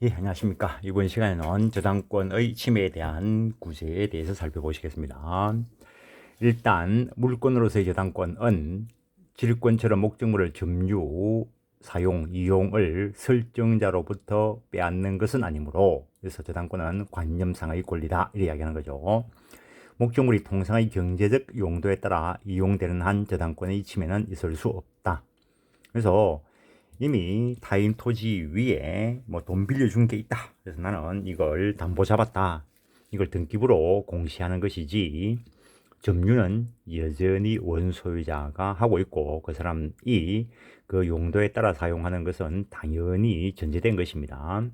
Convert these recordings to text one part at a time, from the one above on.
예, 안녕하십니까. 이번 시간에는 저당권의 침해에 대한 구제에 대해서 살펴보시겠습니다. 일단 물권으로서의 저당권은 질권처럼 목적물을 점유, 사용, 이용을 설정자로부터 빼앗는 것은 아니므로, 그래서 저당권은 관념상의 권리다 이렇게 이야기하는 거죠. 목적물이 통상의 경제적 용도에 따라 이용되는 한 저당권의 침해는 있을 수 없다. 그래서 이미 타인 토지 위에 뭐 돈 빌려준 게 있다. 그래서 나는 이걸 담보 잡았다. 이걸 등기부로 공시하는 것이지, 점유는 여전히 원소유자가 하고 있고 그 사람이 그 용도에 따라 사용하는 것은 당연히 전제된 것입니다.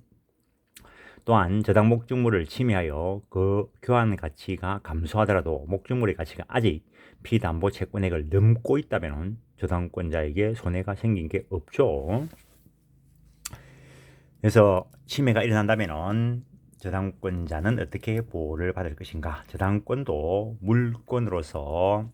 또한 저당 목적물을 침해하여 그 교환 가치가 감소하더라도 목적물의 가치가 아직 피담보 채권액을 넘고 있다면 저당권자에게 손해가 생긴 게 없죠. 그래서 침해가 일어난다면 저당권자는 어떻게 보호를 받을 것인가? 저당권도 물권으로서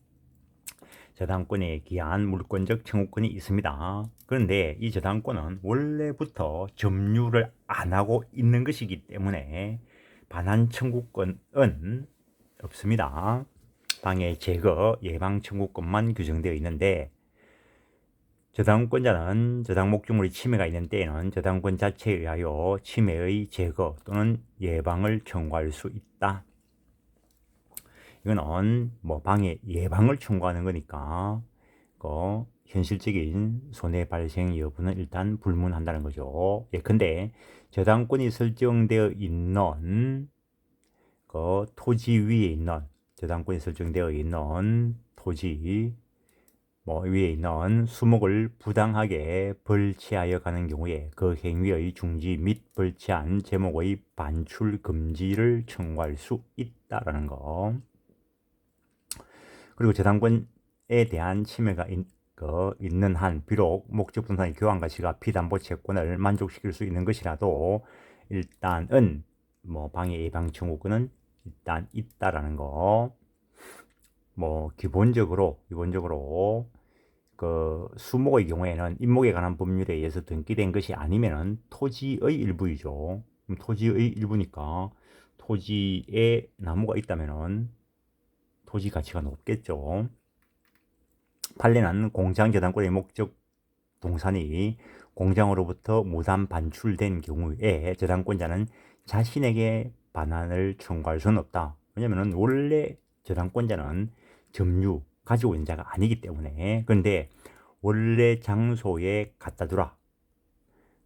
저당권에 기한 물권적 청구권이 있습니다. 그런데 이 저당권은 원래부터 점유를 안 하고 있는 것이기 때문에 반환 청구권은 없습니다. 방해 제거 예방 청구권만 규정되어 있는데, 저당권자는 저당 목적물의 침해가 있는 때에는 저당권 자체에 의하여 침해의 제거 또는 예방을 청구할 수 있다. 이거는 뭐 방해 예방을 청구하는 거니까 그 현실적인 손해 발생 여부는 일단 불문한다는 거죠. 예컨대 저당권이 설정되어 있는 그 토지 위에 있는, 저당권이 설정되어 있는 토지 뭐 위에 있는 수목을 부당하게 벌채하여 가는 경우에 그 행위의 중지 및 벌채한 제목의 반출 금지를 청구할 수 있다라는 거. 그리고 저당권에 대한 침해가 있는 한 비록 목적 부동산의 교환 가치가 피담보 채권을 만족시킬 수 있는 것이라도 일단은 뭐 방해 예방 청구권은 일단 있다라는 거. 뭐 기본적으로 그 수목의 경우에는 임목에 관한 법률에 의해서 등기된 것이 아니면은 토지의 일부이죠. 그럼 토지의 일부니까 토지에 나무가 있다면은 토지 가치가 높겠죠. 판례는 공장 저당권의 목적 동산이 공장으로부터 무단 반출된 경우에 저당권자는 자신에게 반환을 청구할 수는 없다. 왜냐하면 원래 저당권자는 점유 가지고 있는 자가 아니기 때문에. 그런데 원래 장소에 갖다 두라,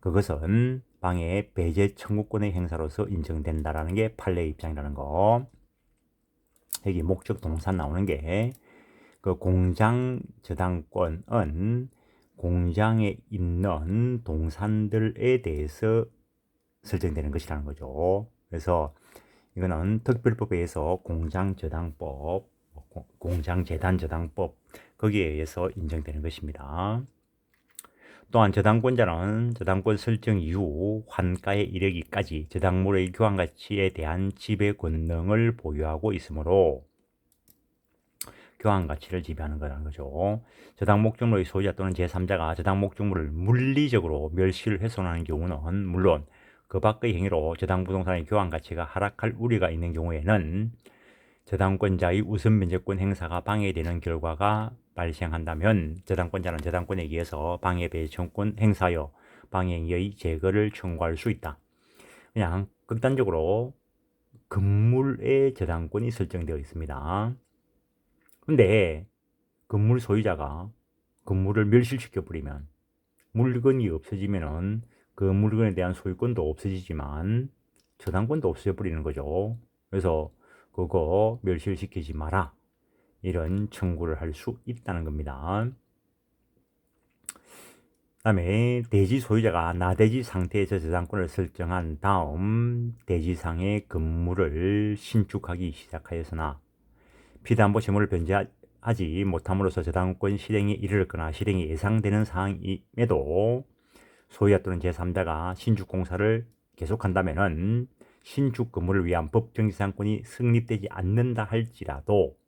그것은 방해 배제 청구권의 행사로서 인정된다라는 게 판례 입장이라는 거. 여기 목적 동산 나오는 게 그 공장 저당권은 공장에 있는 동산들에 대해서 설정되는 것이라는 거죠. 그래서 이거는 특별법에 의해서 공장저당법, 공장재단저당법 거기에 의해서 인정되는 것입니다. 또한 저당권자는 저당권 설정 이후 환가에 이르기까지 저당물의 교환 가치에 대한 지배 권능을 보유하고 있으므로 교환 가치를 지배하는 거라는 거죠. 저당 목적물의 소유자 또는 제3자가 저당 목적물을 물리적으로 멸실 훼손하는 경우는 물론 그 밖의 행위로 저당 부동산의 교환 가치가 하락할 우려가 있는 경우에는 저당권자의 우선 면제권 행사가 방해되는 결과가 발생한다면 저당권자는 저당권에 의해서 방해 배제청구권 행사하여 방해 행위의 제거를 청구할 수 있다. 그냥 극단적으로 건물의 저당권이 설정되어 있습니다. 근데 건물 소유자가 건물을 멸실시켜 버리면, 물건이 없어지면은 그 물건에 대한 소유권도 없어지지만 저당권도 없어져 버리는 거죠. 그래서 그거 멸실시키지 마라, 이런 청구를 할 수 있다는 겁니다. 그다음에 대지 소유자가 나대지 상태에서 저당권을 설정한 다음 대지상의 건물을 신축하기 시작하였으나 피담보 채무를 변제하지 못함으로써 저당권 실행이 이르렀거나 실행이 예상되는 상황임에도 소유자 또는 제3자가 신축 공사를 계속한다면은 신축 건물을 위한 법정지상권이 성립되지 않는다 할지라도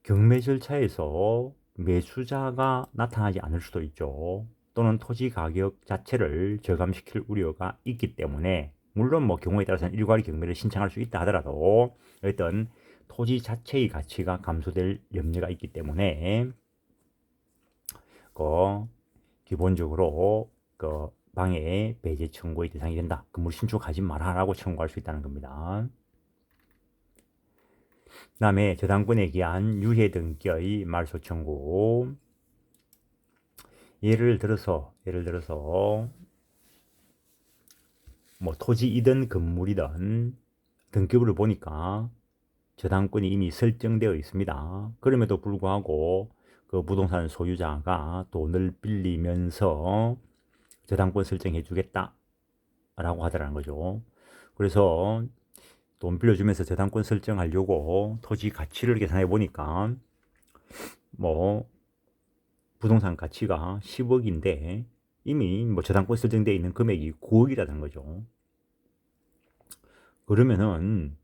경매 절차에서 매수자가 나타나지 않을 수도 있죠. 또는 토지 가격 자체를 저감시킬 우려가 있기 때문에, 물론 뭐 경우에 따라서는 일괄 경매를 신청할 수 있다 하더라도 어떤 토지 자체의 가치가 감소될 염려가 있기 때문에 기본적으로 방해 배제 청구의 대상이 된다. 건물 신축하지 마라라고 청구할 수 있다는 겁니다. 그 다음에 저당권에 기한 유해 등기의 말소 청구. 예를 들어서 뭐 토지이든 건물이든 등기부를 보니까 저당권이 이미 설정되어 있습니다. 그럼에도 불구하고 그 부동산 소유자가 돈을 빌리면서 저당권 설정해 주겠다 라고 하더라는 거죠. 그래서 돈 빌려주면서 저당권 설정하려고 토지 가치를 계산해 보니까 뭐 부동산 가치가 10억인데 이미 뭐 저당권 설정되어 있는 금액이 9억이라는 거죠. 그러면은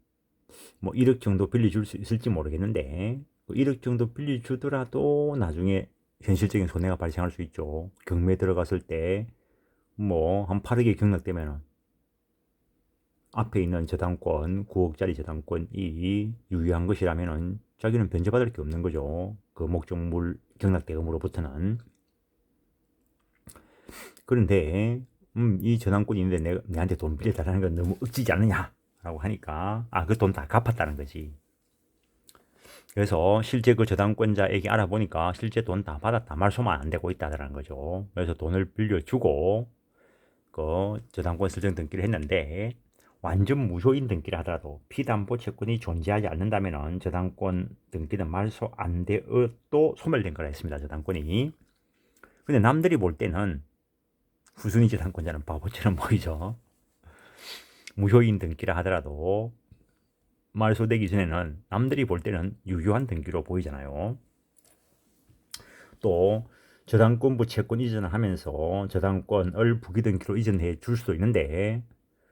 뭐 1억 정도 빌려줄 수 있을지 모르겠는데 1억 정도 빌려주더라도 나중에 현실적인 손해가 발생할 수 있죠. 경매 들어갔을 때 뭐 한 8억이 경락되면 앞에 있는 저당권 9억짜리 저당권이 유효한 것이라면은 자기는 변제받을 게 없는 거죠. 그 목적물 경락대금으로부터는. 그런데 이 저당권이 있는데 내한테 돈 빌려달라는 건 너무 억지지 않느냐 라고 하니까 그 돈 다 갚았다는 거지. 그래서 실제 그 저당권자에게 알아보니까 실제 돈 다 받았다, 말소만 안 되고 있다는 거죠. 그래서 돈을 빌려주고 그 저당권 설정 등기를 했는데 완전 무효인 등기를 하더라도 피담보 채권이 존재하지 않는다면 저당권 등기는 말소 안 되어도 소멸된 거라 했습니다. 저당권이. 근데 남들이 볼 때는 후순위 저당권자는 바보처럼 보이죠. 무효인 등기라 하더라도 말소되기 전에는 남들이 볼 때는 유효한 등기로 보이잖아요. 또 저당권부 채권 이전을 하면서 저당권을 부기등기로 이전해 줄 수도 있는데,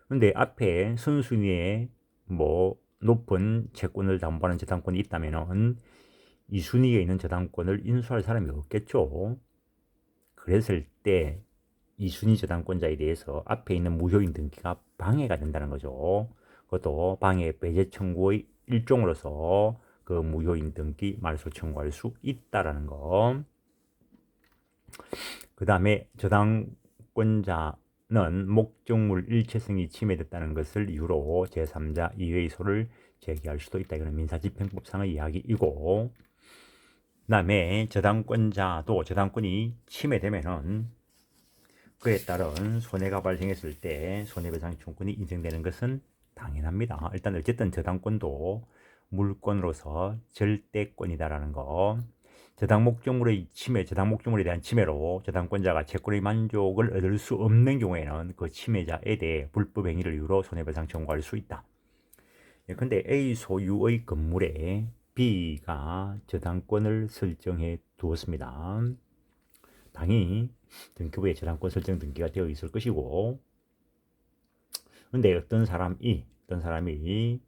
근데 앞에 선순위에 뭐 높은 채권을 담보하는 저당권이 있다면은 이 순위에 있는 저당권을 인수할 사람이 없겠죠. 그랬을 때 이 순위 저당권자에 대해서 앞에 있는 무효인 등기가 방해가 된다는 거죠. 그것도 방해 배제 청구의 일종으로서 그 무효인 등기 말소 청구할 수 있다라는 거. 그 다음에 저당권자는 목적물 일체성이 침해됐다는 것을 이유로 제3자 이의의 소를 제기할 수도 있다. 이거는 민사집행법상의 이야기이고, 그 다음에 저당권자도 저당권이 침해되면은 그에 따른 손해가 발생했을 때 손해배상 청구권이 인정되는 것은 당연합니다. 일단 어쨌든 저당권도 물권으로서 절대권이다라는 거. 저당 목적물의 침해, 저당 목적물에 대한 침해로 저당권자가 채권의 만족을 얻을 수 없는 경우에는 그 침해자에 대해 불법 행위를 이유로 손해배상 청구할 수 있다. 근데 A 소유의 건물에 B가 저당권을 설정해 두었습니다. 당연히 등기부에 저당권 설정 등기가 되어 있을 것이고, 근데 어떤 사람이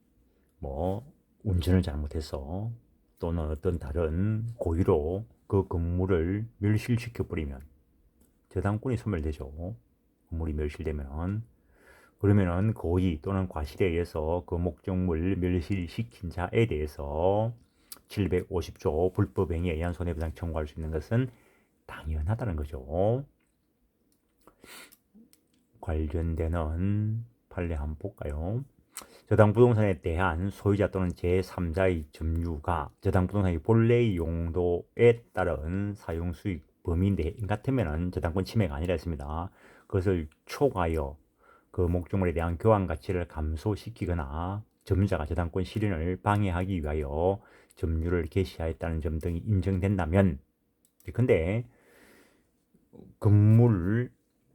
뭐 운전을 잘못해서 또는 어떤 다른 고의로 그 건물을 멸실시켜 버리면 저당권이 소멸되죠. 건물이 멸실되면. 그러면은 고의 또는 과실에 의해서 그 목적물 멸실시킨 자에 대해서 750조 불법행위에 의한 손해배상 청구할 수 있는 것은 당연하다는 거죠. 관련되는 판례 한번 볼까요? 저당 부동산에 대한 소유자 또는 제3자의 점유가 저당 부동산의 본래의 용도에 따른 사용 수익 범위인데 같으면 저당권 침해가 아니라 했습니다. 그것을 초과하여 그 목적물에 대한 교환 가치를 감소시키거나 점유자가 저당권 실현을 방해하기 위하여 점유를 개시하였다는 점 등이 인정된다면, 근데 건물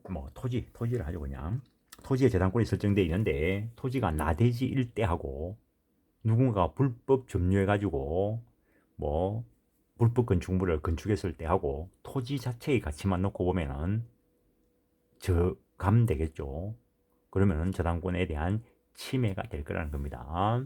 뭐 토지를 하죠. 그냥 토지에 저당권이 설정되어 있는데 토지가 나대지 일대하고 누군가가 불법 점유해가지고 뭐 불법 건축물을 건축했을 때 하고 토지 자체의 가치만 놓고 보면은 저감되겠죠. 그러면은 저당권에 대한 침해가 될 거라는 겁니다.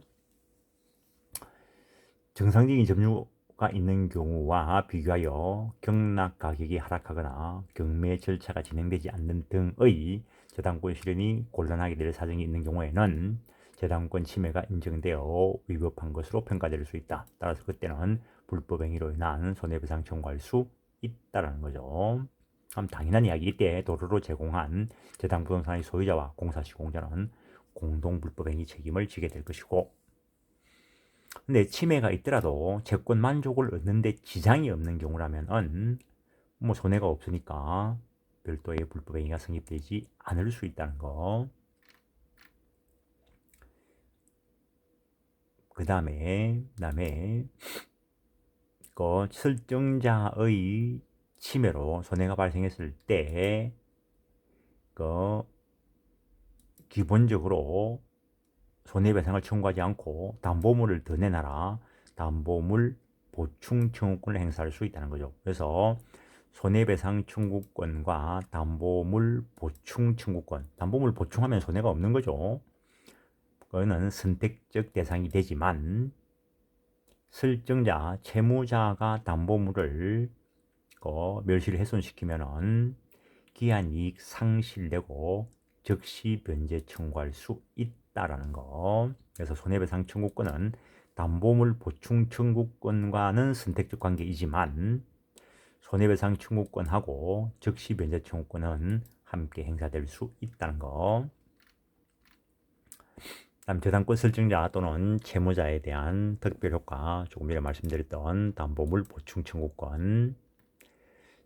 정상적인 점유 가 있는 경우와 비교하여 경락 가격이 하락하거나 경매 절차가 진행되지 않는 등의 저당권 실현이 곤란하게 될 사정이 있는 경우에는 저당권 침해가 인정되어 위법한 것으로 평가될 수 있다. 따라서 그때는 불법 행위로 인한 손해배상 청구할 수 있다라는 거죠. 그럼 당연한 이야기, 이때 도로로 제공한 저당부동산의 소유자와 공사시공자는 공동 불법 행위 책임을 지게 될 것이고, 근데 침해가 있더라도 채권 만족을 얻는데 지장이 없는 경우라면은 뭐 손해가 없으니까 별도의 불법 행위가 성립되지 않을 수 있다는 거. 그다음에 그 설정자의 침해로 손해가 발생했을 때 그 기본적으로 손해배상을 청구하지 않고 담보물을 더 내놔라, 담보물 보충 청구권을 행사할 수 있다는 거죠. 그래서 손해배상 청구권과 담보물 보충 청구권, 담보물 보충하면 손해가 없는 거죠. 그거는 선택적 대상이 되지만 설정자, 채무자가 담보물을 멸실 훼손시키면은 기한이익 상실되고 즉시 변제 청구할 수 있다라는 거. 그래서 손해배상 청구권은 담보물 보충 청구권과는 선택적 관계이지만 손해배상 청구권하고 즉시 변제 청구권은 함께 행사될 수 있다는 거. 다음 저당권 설정자 또는 채무자에 대한 특별효과, 조금 전에 말씀드렸던 담보물 보충 청구권.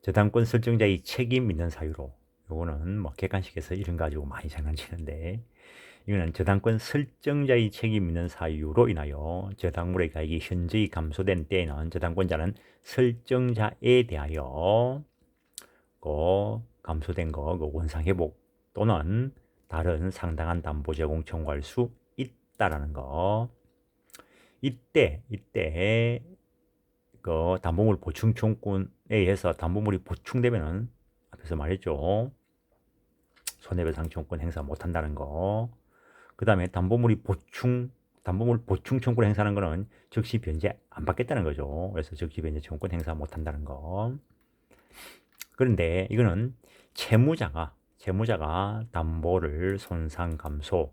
저당권 설정자의 책임 있는 사유로, 요거는 뭐 객관식에서 이런 거 가지고 많이 장난치는데, 이거는 저당권 설정자의 책임 있는 사유로 인하여 저당물의 가액이 현저히 감소된 때에는 저당권자는 설정자에 대하여 감소된 거 원상 회복 또는 다른 상당한 담보 제공 청구할 수 있다라는 거. 이때 그 담보물 보충 청구권에 의해서 담보물이 보충되면은 앞에서 말했죠. 손해배상 청구권 행사 못 한다는 거. 그다음에 담보물 보충 청구권 행사하는 거는 즉시 변제 안 받겠다는 거죠. 그래서 즉시 변제 청구권 행사 못 한다는 거. 그런데 이거는 채무자가 담보를 손상 감소,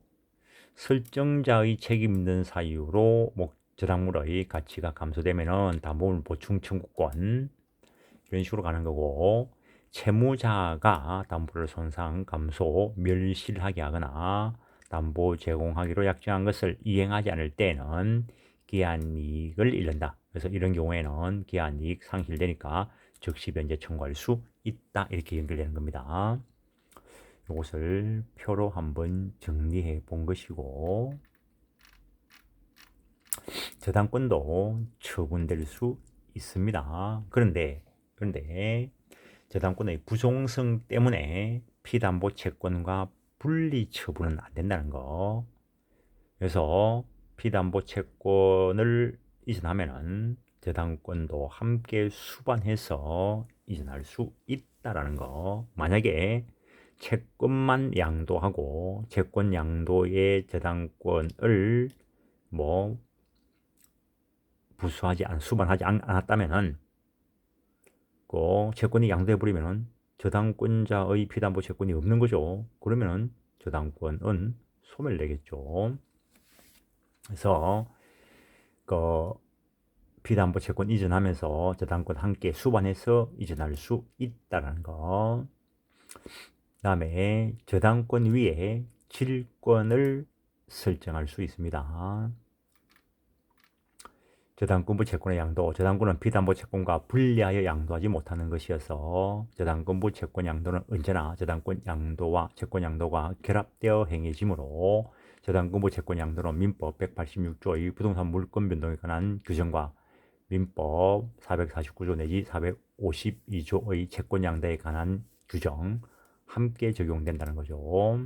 설정자의 책임 있는 사유로 저당물의 가치가 감소되면은 담보물 보충 청구권 이런 식으로 가는 거고, 채무자가 담보를 손상 감소, 멸실하게 하거나 담보 제공하기로 약정한 것을 이행하지 않을 때는 기한이익을 잃는다. 그래서 이런 경우에는 기한이익 상실되니까 즉시 변제 청구할 수 있다. 이렇게 연결되는 겁니다. 이것을 표로 한번 정리해 본 것이고, 저당권도 처분될 수 있습니다. 그런데 저당권의 부종성 때문에 피담보 채권과 분리 처분은 안 된다는 거. 그래서 피담보 채권을 이전하면은 저당권도 함께 수반해서 이전할 수 있다라는 거. 만약에 채권만 양도하고 채권 양도의 저당권을 수반하지 않았다면은 채권이 양도해 버리면은 저당권자의 피담보 채권이 없는 거죠. 그러면은 저당권은 소멸되겠죠. 그래서 피담보 채권 이전하면서 저당권 함께 수반해서 이전할 수 있다는 거. 그다음에 저당권 위에 질권을 설정할 수 있습니다. 저당권부 채권의 양도, 저당권은 피담보 채권과 분리하여 양도하지 못하는 것이어서 저당권부 채권 양도는 언제나 저당권 양도와 채권 양도가 결합되어 행해지므로 저당권부 채권 양도는 민법 186조의 부동산 물권 변동에 관한 규정과 민법 449조 내지 452조의 채권 양도에 관한 규정 함께 적용된다는 거죠.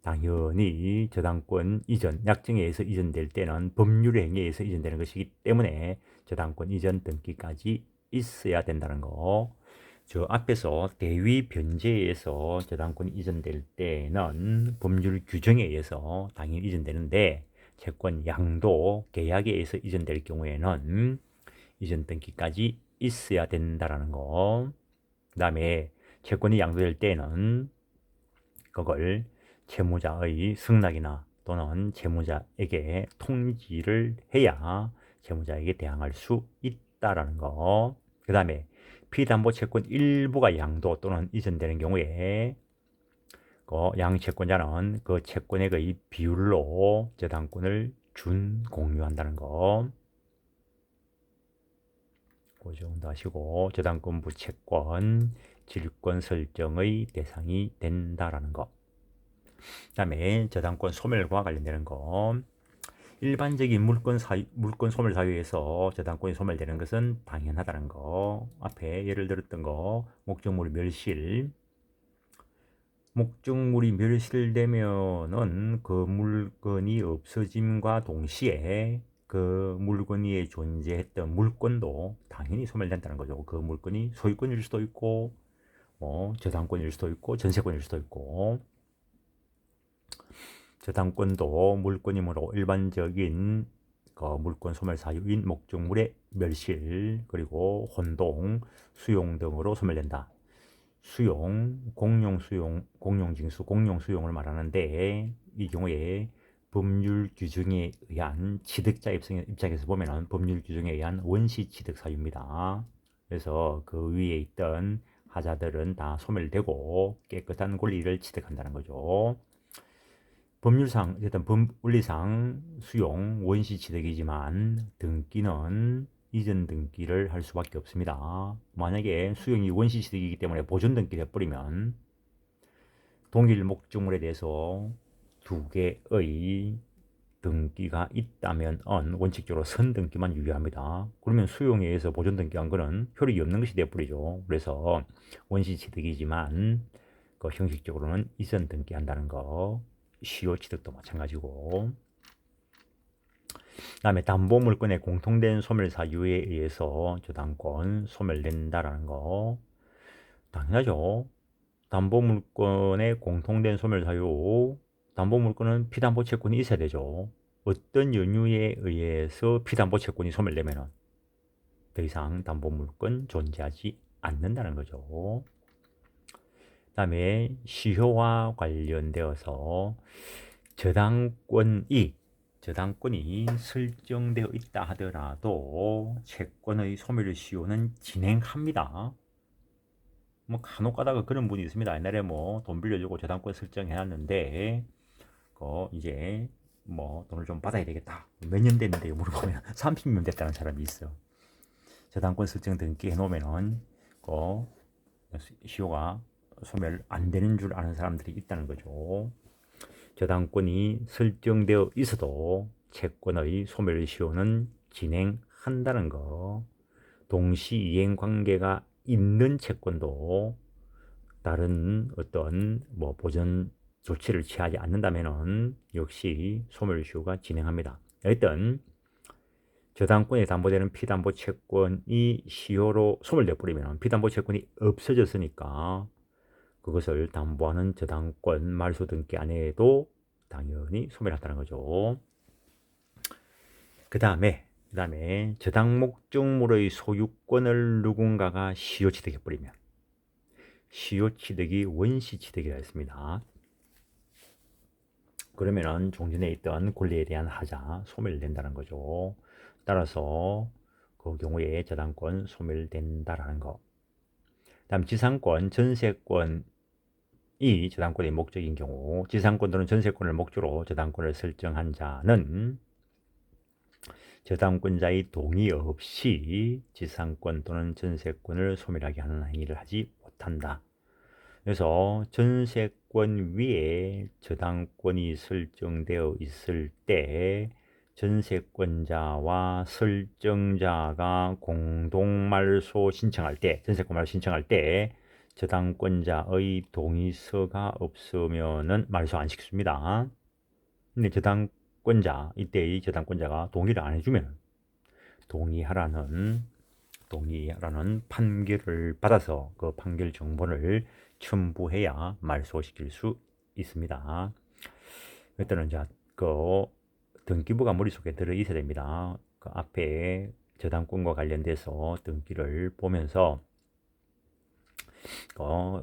당연히 저당권 이전, 약정에 의해서 이전될 때는 법률의 행위에 의해서 이전되는 것이기 때문에 저당권 이전 등기까지 있어야 된다는 거. 저 앞에서 대위 변제에 의해서 저당권이 이전될 때는 법률 규정에 의해서 당연히 이전되는데 채권 양도 계약에 의해서 이전될 경우에는 이전 등기까지 있어야 된다라는 거. 그 다음에 채권이 양도될 때는 그걸 채무자의 승낙이나 또는 채무자에게 통지를 해야 채무자에게 대항할 수 있다라는 거. 그 다음에 피담보 채권 일부가 양도 또는 이전되는 경우에 그 양채권자는 그 채권액의 비율로 저당권을 준공유한다는 거. 그 정도 하시고 저당권부 채권 질권 설정의 대상이 된다라는 거. 그 다음에 저당권 소멸과 관련되는 거. 일반적인 물권 소멸 사유에서 저당권이 소멸되는 것은 당연하다는 거. 앞에 예를 들었던 거 목적물 멸실. 목적물이 멸실되면은 그 물건이 없어짐과 동시에 그 물건 위에 존재했던 물권도 당연히 소멸된다는 거죠. 그 물건이 소유권일 수도 있고 저당권일 수도 있고 전세권일 수도 있고. 저당권도 물권이므로 일반적인 그 물권 소멸 사유인 목적물의 멸실 그리고 혼동, 수용 등으로 소멸된다. 수용, 공용 수용, 공용 징수, 공용 수용을 말하는데 이 경우에 법률 규정에 의한 취득자 입장에서 보면은 법률 규정에 의한 원시 취득 사유입니다. 그래서 그 위에 있던 하자들은 다 소멸되고 깨끗한 권리를 취득한다는 거죠. 법률상 어쨌든 원리상 수용 원시 취득이지만 등기는 이전 등기를 할 수밖에 없습니다. 만약에 수용이 원시 취득이기 때문에 보존 등기를 해버리면 동일 목적물에 대해서 두 개의 등기가 있다면 원칙적으로 선등기만 유효합니다. 그러면 수용에 의해서 보존 등기한 거는 효력이 없는 것이 되어버리죠. 그래서 원시 취득이지만 그 형식적으로는 이전 등기한다는 거. 시효 취득도 마찬가지고. 그 다음에 담보물권의 공통된 소멸 사유에 의해서 저당권 소멸된다라는 거. 당연하죠. 담보물권의 공통된 소멸 사유, 담보물권은 피담보 채권이 있어야 되죠. 어떤 연유에 의해서 피담보 채권이 소멸되면 더 이상 담보물권 존재하지 않는다는 거죠. 그 다음에 시효와 관련되어서 저당권이 설정되어 있다 하더라도 채권의 소멸 시효는 진행합니다. 뭐 간혹 가다가 그런 분이 있습니다. 옛날에 뭐 돈 빌려주고 저당권 설정해놨는데 이제 뭐 돈을 좀 받아야 되겠다. 몇 년 됐는데 물어보면 30년 됐다는 사람이 있어. 저당권 설정 등기 해놓으면은 시효가 소멸 안 되는 줄 아는 사람들이 있다는 거죠. 저당권이 설정되어 있어도 채권의 소멸 시효는 진행한다는 거. 동시 이행 관계가 있는 채권도 다른 어떤 보전 조치를 취하지 않는다면은 역시 소멸 시효가 진행합니다. 일단 저당권에 담보되는 피담보 채권이 시효로 소멸돼 버리면 피담보 채권이 없어졌으니까 그것을 담보하는 저당권 말소 등기 안에도 당연히 소멸한다는 거죠. 그 다음에 저당 목적물의 소유권을 누군가가 시효 취득해 버리면 시효 취득이 원시 취득이라 했습니다. 그러면은 종전에 있던 권리에 대한 하자 소멸된다는 거죠. 따라서 그 경우에 저당권 소멸된다라는 거. 다음 지상권, 전세권이 저당권의 목적인 경우 지상권 또는 전세권을 목적으로 저당권을 설정한 자는 저당권자의 동의 없이 지상권 또는 전세권을 소멸하게 하는 행위를 하지 못한다. 그래서 전세권 위에 저당권이 설정되어 있을 때 전세권자와 설정자가 공동 말소 신청할 때, 전세권 말소 신청할 때 저당권자의 동의서가 없으면은 말소 안 시킵니다. 근데 이때의 저당권자가 동의를 안 해주면 동의하라는 판결을 받아서 그 판결 정보를 첨부해야 말소시킬 수 있습니다. 일단은 등기부가 머릿속에 들어 있어야 됩니다. 그 앞에 저당권과 관련돼서 등기를 보면서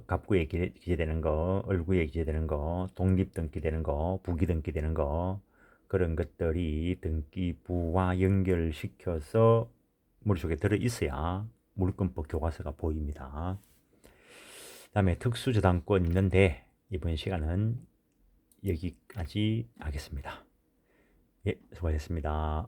갑구에 기재되는 거, 얼구에 기재되는 거, 독립 등기되는 거, 부기 등기되는 거, 그런 것들이 등기부와 연결시켜서 머릿속에 들어 있어야 물권법 교과서가 보입니다. 다음에 특수저당권 있는데 이번 시간은 여기까지 하겠습니다. 예, 수고하셨습니다.